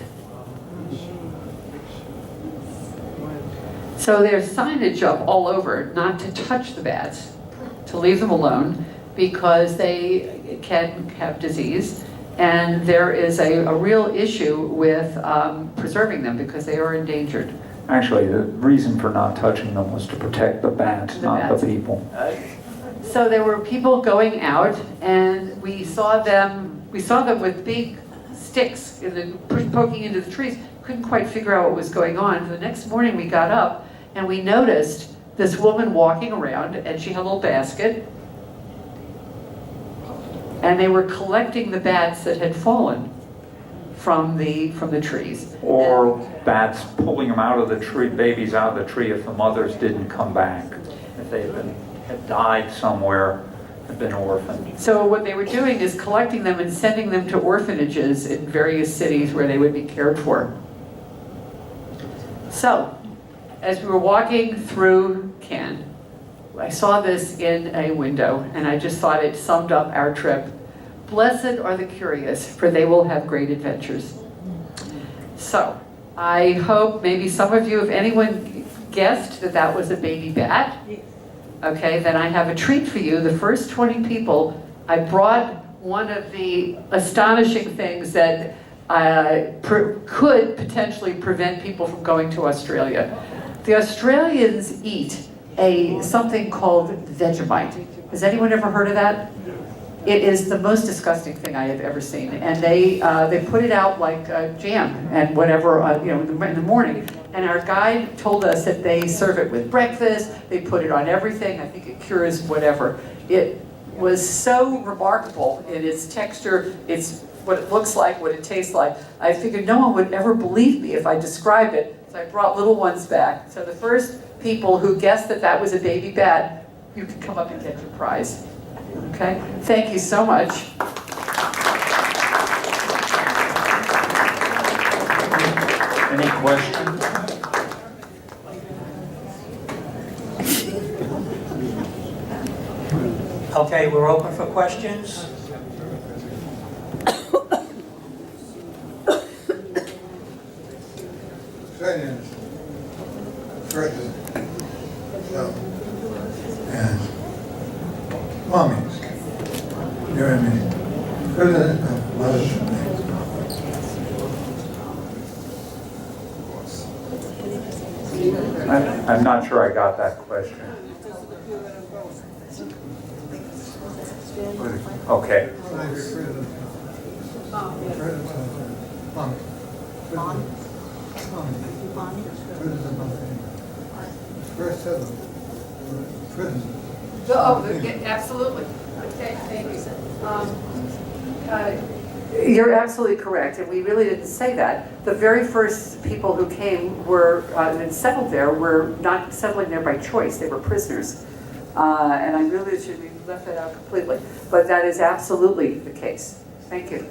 C: So there's signage up all over not to touch the bats, to leave them alone, because they can have disease. And there is a real issue with preserving them because they are endangered.
B: Actually, the reason for not touching them was to protect the bats,
C: The
B: not
C: bats.
B: the people.
C: So there were people going out, and we saw them with big sticks poking into the trees. Couldn't quite figure out what was going on. The next morning we got up and we noticed this woman walking around, and she had a little basket, and they were collecting the bats that had fallen from the trees.
B: Or bats pulling them out of the tree, babies out of the tree if the mothers didn't come back. If they had died somewhere, had been orphaned.
C: So what they were doing is collecting them and sending them to orphanages in various cities where they would be cared for. So, as we were walking through Cannes, I saw this in a window, and I just thought it summed up our trip. Blessed are the curious, for they will have great adventures. So, I hope maybe some of you, if anyone guessed that was a baby bat, okay, then I have a treat for you. The first 20 people, I brought one of the astonishing things that could potentially prevent people from going to Australia. The Australians eat something called Vegemite. Has anyone ever heard of that? It is the most disgusting thing I have ever seen. And they put it out like jam and whatever, in the morning. And our guide told us that they serve it with breakfast, they put it on everything, I think it cures whatever. It was so remarkable in its texture, its what it looks like, what it tastes like. I figured no one would ever believe me if I described it, so I brought little ones back. So the first people who guessed that that was a baby bat, you can come up and get your prize. Okay? Thank you so much.
B: Any questions?
D: Okay, we're open for questions.
E: President, and mommies, you know what I mean? President of Mothers
B: I'm not sure I got that question. Okay.
E: President First ever president.
C: Oh, absolutely. Okay, thank you. You're absolutely correct, and we really didn't say that. The very first people who came were, and settled there, were not settling there by choice, they were prisoners. And I really should have left that out completely. But that is absolutely the case. Thank you.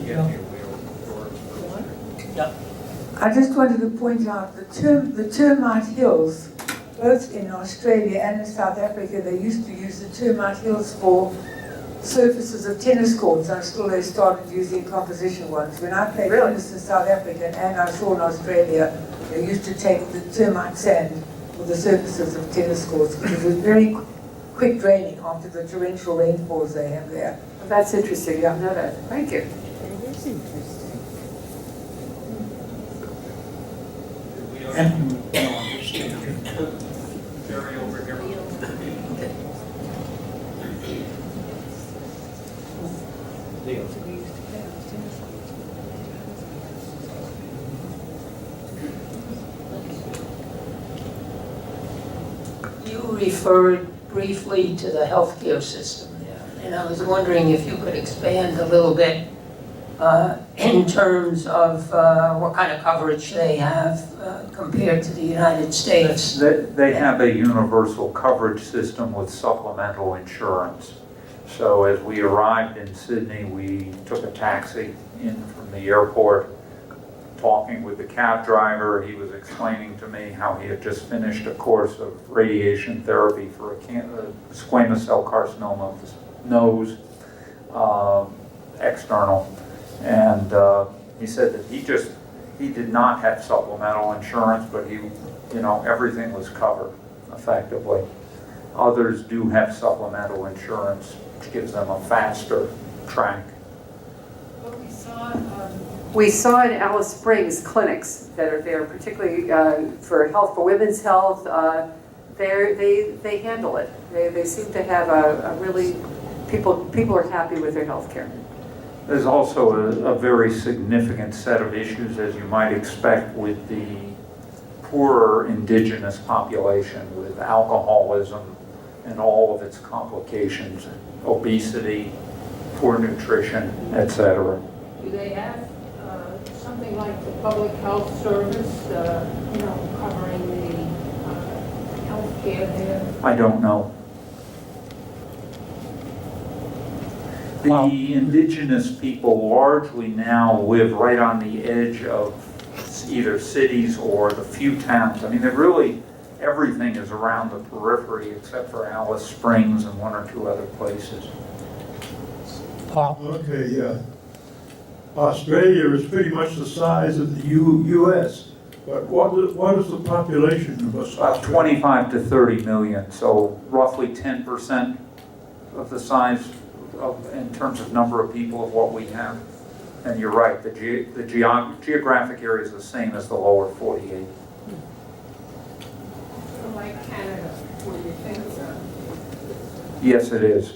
D: Yeah.
F: I just wanted to point out the termite hills, both in Australia and in South Africa, they used to use the termite hills for surfaces of tennis courts until they started using composition ones. When I played tennis in South Africa and I saw in Australia, they used to take the termite sand for the surfaces of tennis courts because it was very quick draining after the torrential rainfalls they have there.
C: That's interesting. I know that. Thank you.
D: And
A: Jerry over here.
G: You referred briefly to the healthcare system there, and I was wondering if you could expand a little bit in terms of what kind of coverage they have compared to the United States.
B: They have a universal coverage system with supplemental insurance. So as we arrived in Sydney, we took a taxi in from the airport. Talking with the cab driver, he was explaining to me how he had just finished a course of radiation therapy for a squamous cell carcinoma of the nose, external. And he said that he did not have supplemental insurance, but everything was covered effectively. Others do have supplemental insurance, which gives them a faster track.
C: We saw in Alice Springs clinics that are there, particularly for women's health. They handle it. They seem to have a really, people are happy with their health care.
B: There's also a very significant set of issues, as you might expect, with the poorer indigenous population, with alcoholism and all of its complications, obesity, poor nutrition, etc.
H: Do they have something like the public health service, covering the health care there?
B: I don't know. The indigenous people largely now live right on the edge of either cities or the few towns. I mean, everything is around the periphery except for Alice Springs and one or two other places.
D: Paul?
I: Okay, yeah. Australia is pretty much the size of the U.S., but what is the population of Australia?
B: About 25 to 30 million, so roughly 10% of the size in terms of number of people of what we have. And you're right, the geographic area is the same as the lower 48.
H: Like Canada, where you think
B: Yes, it is.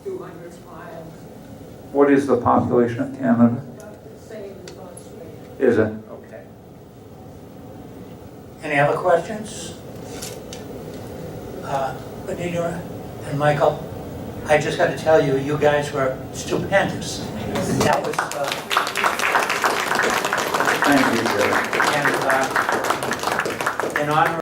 H: 200 miles,
B: What is the population of Canada?
H: about the same as Australia.
B: Is it? Okay.
D: Any other questions? Benita? And Michael, I just got to tell you, you guys were stupendous. That was,
B: Thank you, Jerry.
D: and in honor